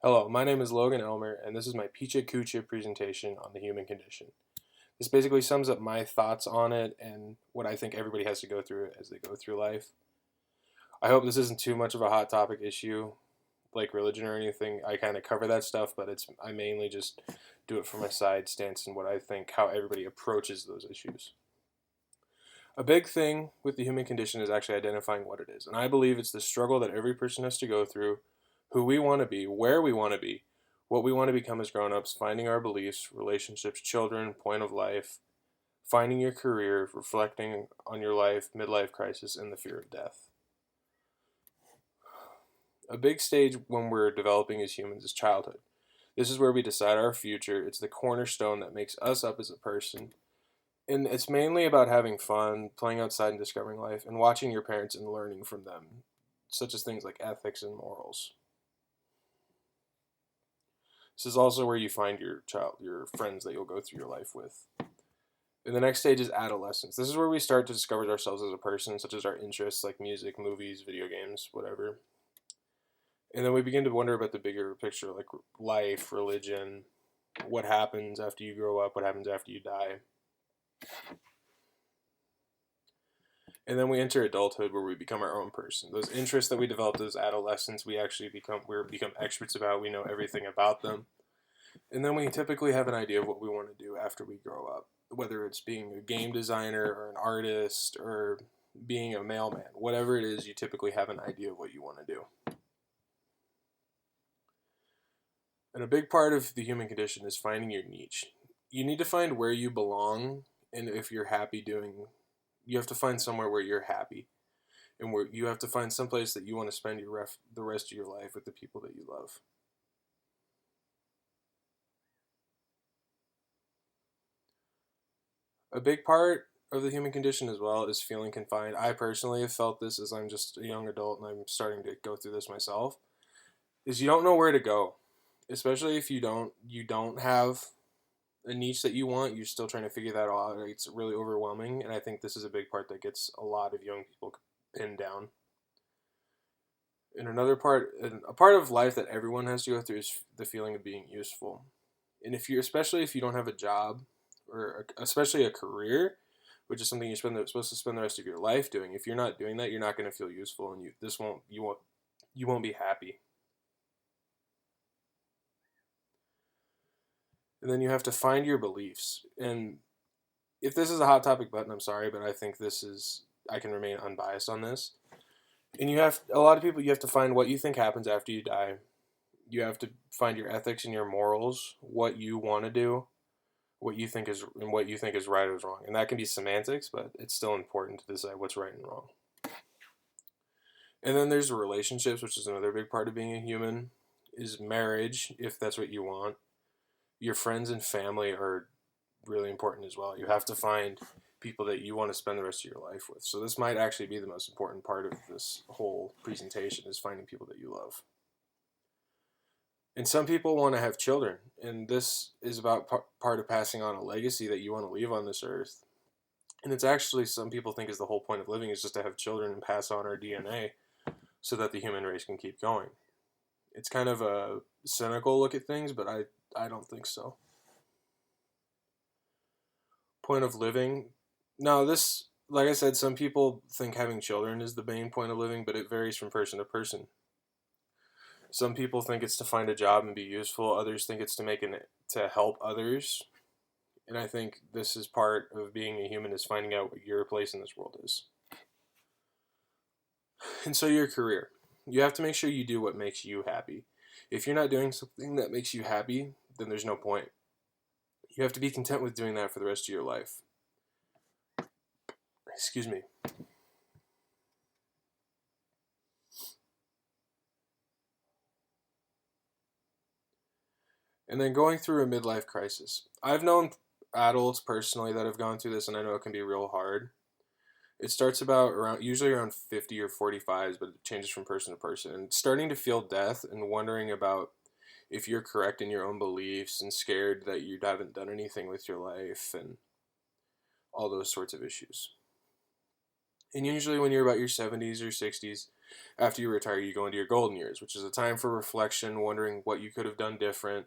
Hello, my name is Logan Elmer, and this is my Pecha Kucha presentation on the human condition. This basically sums up my thoughts on it and what I think everybody has to go through as they go through life. I hope this isn't too much of a hot topic issue, like religion or anything. I kind of cover that stuff, but I mainly just do it from my side stance and what I think how everybody approaches those issues. A big thing with the human condition is actually identifying what it is, and I believe it's the struggle that every person has to go through, who we want to be, where we want to be, what we want to become as grown-ups, finding our beliefs, relationships, children, point of life, finding your career, reflecting on your life, midlife crisis, and the fear of death. A big stage when we're developing as humans is childhood. This is where we decide our future. It's the cornerstone that makes us up as a person. And it's mainly about having fun, playing outside and discovering life, and watching your parents and learning from them, such as things like ethics and morals. This is also where you find your friends that you'll go through your life with. And the next stage is adolescence. This is where we start to discover ourselves as a person, such as our interests like music, movies, video games, whatever. And then we begin to wonder about the bigger picture, like life, religion, what happens after you grow up, what happens after you die. And then we enter adulthood where we become our own person. Those interests that we developed as adolescents, we become experts about. We know everything about them. And then we typically have an idea of what we want to do after we grow up, whether it's being a game designer or an artist or being a mailman. Whatever it is, you typically have an idea of what you want to do. And a big part of the human condition is finding your niche. You need to find where you belong, and if you're happy doing, you have to find somewhere where you're happy, and where you have to find some place that you want to spend the rest of your life with the people that you love. A big part of the human condition as well is feeling confined. I personally have felt this as I'm just a young adult and I'm starting to go through this myself. Is you don't know where to go, especially if you don't have a niche that you want. You're still trying to figure that out. It's really overwhelming, and I think this is a big part that gets a lot of young people pinned down. And a part of life that everyone has to go through is the feeling of being useful. And especially if you don't have a job or especially a career, which is something supposed to spend the rest of your life doing. If you're not doing that, you're not going to feel useful, and you won't be happy. And then you have to find your beliefs. And if this is a hot topic button, I'm sorry, but I can remain unbiased on this. And a lot of people, you have to find what you think happens after you die. You have to find your ethics and your morals, what you want to do, what you think is right or wrong. And that can be semantics, but it's still important to decide what's right and wrong. And then there's relationships, which is another big part of being a human, is marriage, if that's what you want. Your friends and family are really important as well. You have to find people that you want to spend the rest of your life with. So this might actually be the most important part of this whole presentation, is finding people that you love. And some people want to have children, and this is about part of passing on a legacy that you want to leave on this earth. And it's actually, some people think, is the whole point of living, is just to have children and pass on our DNA so that the human race can keep going. It's kind of a cynical look at things, but I don't think so. Point of living. No, like I said, some people think having children is the main point of living, but it varies from person to person. Some people think it's to find a job and be useful. Others think it's to help others. And I think this is part of being a human, is finding out what your place in this world is. And so your career. You have to make sure you do what makes you happy. If you're not doing something that makes you happy, then there's no point. You have to be content with doing that for the rest of your life. Excuse me. And then going through a midlife crisis. I've known adults personally that have gone through this, and I know it can be real hard. It starts usually around 50 or 45s, but it changes from person to person. And starting to feel death and wondering about if you're correct in your own beliefs, and scared that you haven't done anything with your life, and all those sorts of issues. And usually when you're about your 70s or 60s, After you retire, you go into your golden years, which is a time for reflection, wondering what you could have done different.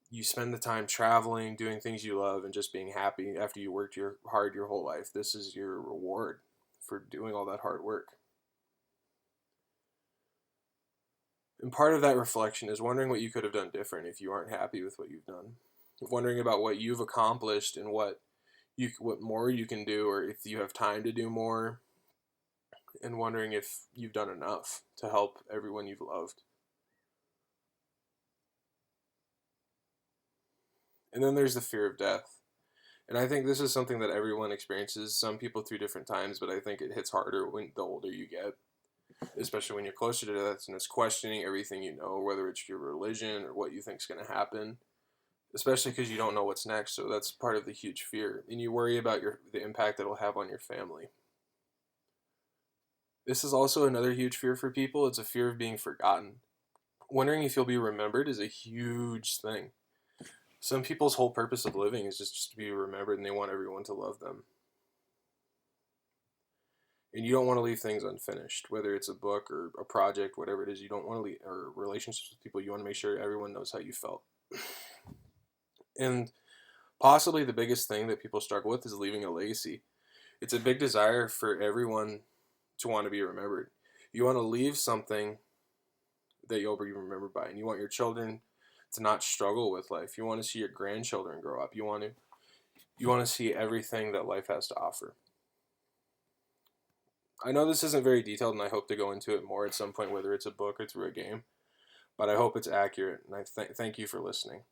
You spend the time traveling, doing things you love, and just being happy after you worked hard your whole life. This is your reward for doing all that hard work. And part of that reflection is wondering what you could have done different if you aren't happy with what you've done. Wondering about what you've accomplished and what more you can do, or if you have time to do more, and wondering if you've done enough to help everyone you've loved. And then there's the fear of death. And I think this is something that everyone experiences, some people through different times, but I think it hits harder when the older you get, especially when you're closer to death, and it's questioning everything you know, whether it's your religion or what you think is going to happen, especially because you don't know what's next. So that's part of the huge fear, and you worry about the impact it'll have on your family. This is also another huge fear for people. It's a fear of being forgotten. Wondering if you'll be remembered is a huge thing. Some people's whole purpose of living is just to be remembered, and they want everyone to love them. And you don't want to leave things unfinished, whether it's a book or a project, whatever it is. You don't want to leave, or relationships with people. You want to make sure everyone knows how you felt. And possibly the biggest thing that people struggle with is leaving a legacy. It's a big desire for everyone to want to be remembered. You want to leave something that you'll be remembered by, and you want your children to not struggle with life. You want to see your grandchildren grow up. You want to see everything that life has to offer. I know this isn't very detailed, and I hope to go into it more at some point, whether it's a book or through a game. But I hope it's accurate, and I thank you for listening.